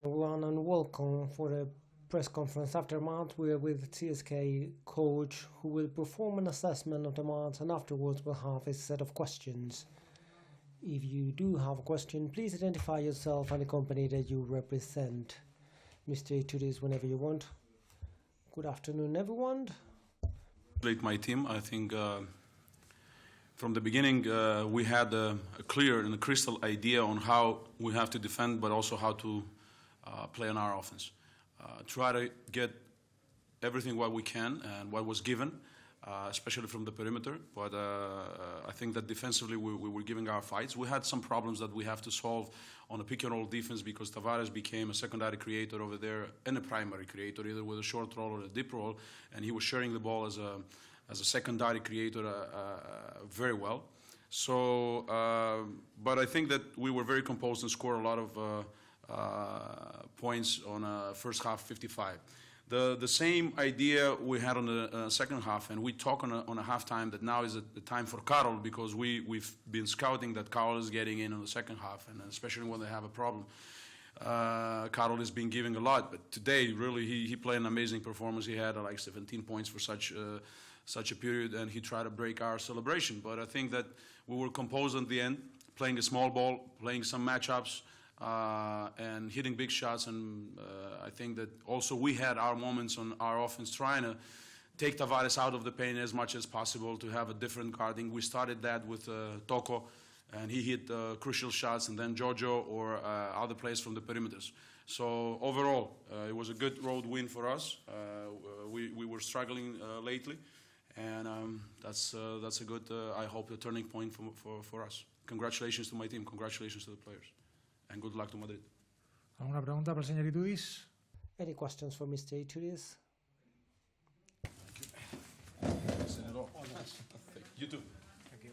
Everyone and welcome for the press conference after match. We're with CSKA coach who will perform an assessment of the match and afterwards we'll have a set of questions. If you do have a question, please identify yourself and the company that you represent. Mr. Ituris, whenever you want. Good afternoon, everyone. My team, I think from the beginning we had a clear and a crystal idea on how we have to defend, but also how to play on our offense. Try to get everything what we can and what was given, especially from the perimeter. But I think that defensively we were giving our fights. We had some problems that we have to solve on a pick and roll defense because Tavares became a secondary creator over there and a primary creator, either with a short roll or a deep roll, and he was sharing the ball as a secondary creator very well. So, but I think that we were very composed and scored a lot of points on first half 55. The same idea we had on the second half, and we talk on a halftime that now is the time for Karol, because we've been scouting that Karol is getting in on the second half, and especially when they have a problem. Karol has been giving a lot, but today really he played an amazing performance. He had like 17 points for such a period, and he tried to break our celebration. But I think that we were composed at the end, playing a small ball, playing some matchups, and hitting big shots. And I think that also we had our moments on our offense trying to take Tavares out of the paint as much as possible to have a different guarding. We started that with Toko, and he hit crucial shots, and then Jojo or other players from the perimeters. So overall, it was a good road win for us. We were struggling lately, and that's a good, I hope, a turning point for us. Congratulations to my team, congratulations to the players, and good luck to Madrid. ¿Alguna pregunta para el señor Ituris? Any questions for Mr. Ituris? You too. Thank you.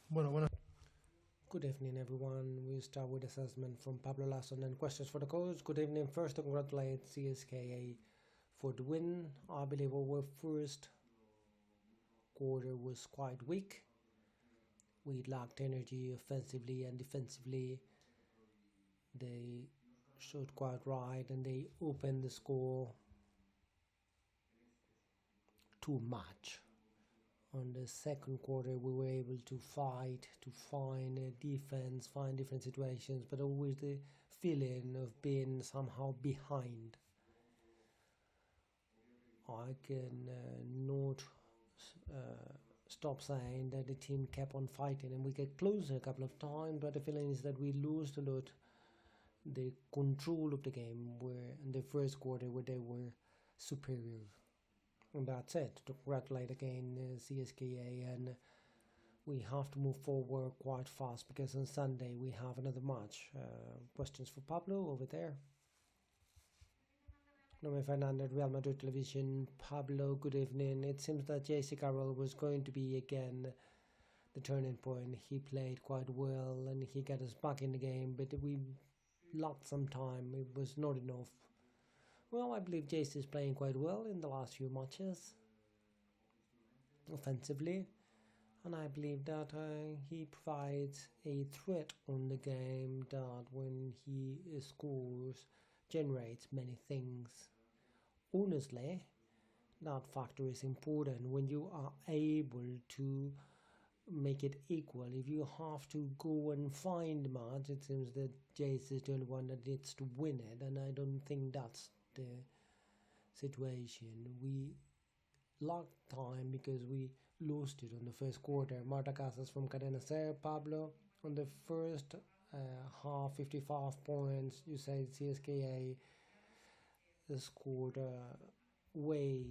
Bueno, buenas. Good evening, everyone. We start with assessment from Pablo Lasson and questions for the coach. Good evening. First, to congratulate CSKA for the win. I believe our first quarter was quite weak. We lacked energy offensively and defensively. They showed quite right and they opened the score too much. On the second quarter, we were able to fight, to find a defense, find different situations, but always the feeling of being somehow behind. I can not stop saying that the team kept on fighting and we get closer a couple of times, but the feeling is that we lost a lot the control of the game where in the first quarter where they were superior. And that's it. To congratulate again CSKA, and we have to move forward quite fast because on Sunday we have another match. Questions for Pablo over there. Noé Fernandez, Real Madrid Television. Pablo, good evening. It seems that JC Carroll was going to be again the turning point. He played quite well and he got us back in the game, but we lacked some time. It was not enough. Well, I believe JC is playing quite well in the last few matches offensively, and I believe that he provides a threat on the game that when he scores generates many things. Honestly, that factor is important when you are able to make it equal. If you have to go and find the match, it seems that Jace is the only one that needs to win it, and I don't think that's the situation. We lacked time because we lost it on the first quarter. Marta Casas from Cadena Ser. Pablo, on the first half, 55 points. You say CSKA scored way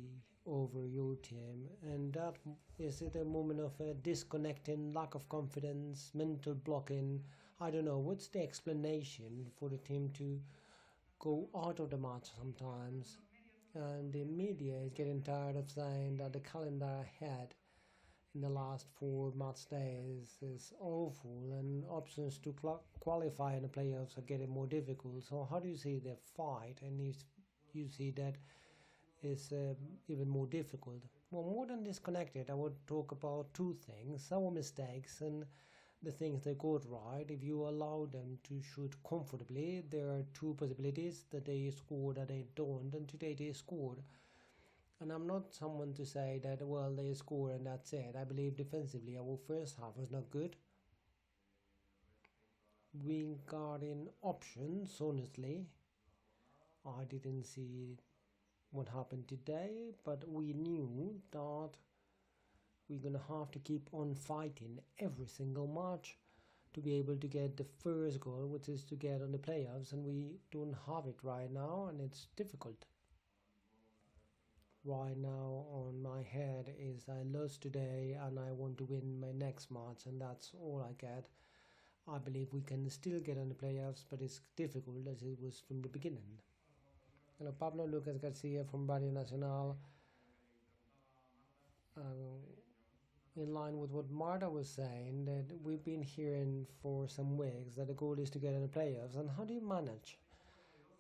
over your team, and that is it a moment of disconnecting, lack of confidence, mental blocking? I don't know. What's the explanation for the team to go out of the match sometimes? And the media is getting tired of saying that the calendar ahead in the last 4 match days is awful and options to qualify in the playoffs are getting more difficult. So how do you see the fight, and if you see that is even more difficult? Well, more than disconnected, I would talk about two things: our mistakes and the things they got right. If you allow them to shoot comfortably, there are two possibilities: that they score, that they don't, and today they scored. And I'm not someone to say that, well, they score and that's it. I believe defensively our first half was not good. Regarding options, honestly, I didn't see what happened today, but we knew that we're gonna have to keep on fighting every single match to be able to get the first goal, which is to get on the playoffs, and we don't have it right now, and it's difficult. Right now on my head is I lost today and I want to win my next match, and that's all I get. I believe we can still get on the playoffs, but it's difficult as it was from the beginning. Hello, Pablo. Lucas Garcia from Radio Nacional. In line with what Marta was saying, that we've been hearing for some weeks that the goal is to get in the playoffs. And how do you manage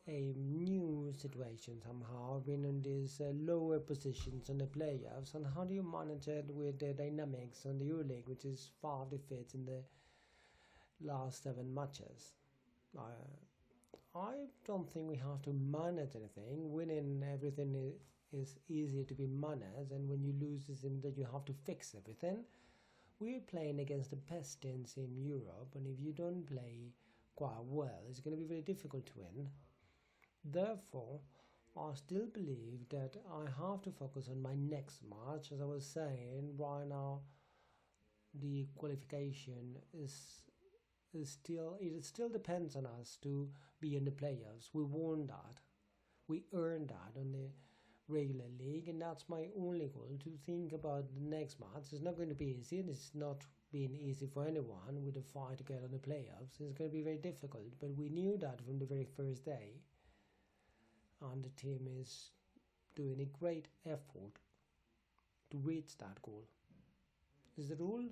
a new situation somehow, being in these lower positions in the playoffs? And how do you manage it with the dynamics on the EuroLeague, which is 5 defeats in the last 7 matches? I don't think we have to manage anything. Winning everything is easier to be managed, and when you lose it seems that you have to fix everything. We're playing against the best teams in Europe, and if you don't play quite well, it's going to be very difficult to win. Therefore, I still believe that I have to focus on my next match. As I was saying, right now the qualification is still, it still depends on us to be in the playoffs. We won that, we earned that on the regular league, and that's my only goal, to think about the next match. It's not going to be easy, and it's not been easy for anyone with the fight to get on the playoffs. It's going to be very difficult, but we knew that from the very first day, and the team is doing a great effort to reach that goal. Is the rule?